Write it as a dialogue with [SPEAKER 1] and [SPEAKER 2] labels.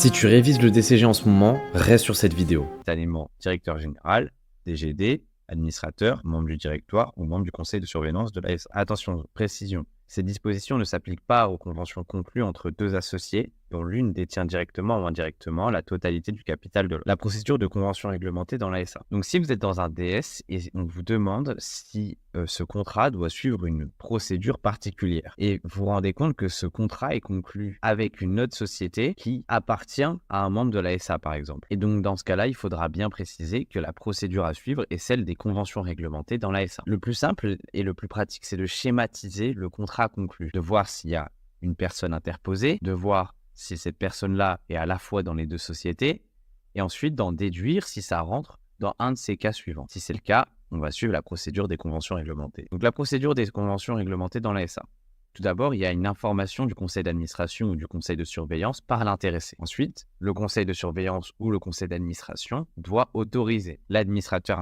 [SPEAKER 1] Si tu révises le DCG en ce moment, reste sur cette vidéo.
[SPEAKER 2] Simultanément directeur général, DGD, administrateur, membre du directoire ou membre du conseil de surveillance de l'ASA. Attention, précision, ces dispositions ne s'appliquent pas aux conventions conclues entre deux associés dont l'une détient directement ou indirectement la totalité du capital de l'autre. La procédure de convention réglementée dans l'ASA. Donc si vous êtes dans un DS et on vous demande si ce contrat doit suivre une procédure particulière et vous vous rendez compte que ce contrat est conclu avec une autre société qui appartient à un membre de l'ASA par exemple. Et donc dans ce cas-là, il faudra bien préciser que la procédure à suivre est celle des conventions réglementées dans l'ASA. Le plus simple et le plus pratique, c'est de schématiser le contrat conclu, de voir s'il y a une personne interposée, de voir si cette personne-là est à la fois dans les deux sociétés, et ensuite d'en déduire si ça rentre dans un de ces cas suivants. Si c'est le cas, on va suivre la procédure des conventions réglementées. Donc la procédure des conventions réglementées dans la SA. Tout d'abord, il y a une information du conseil d'administration ou du conseil de surveillance par l'intéressé. Ensuite, le conseil de surveillance ou le conseil d'administration doit autoriser l'administrateur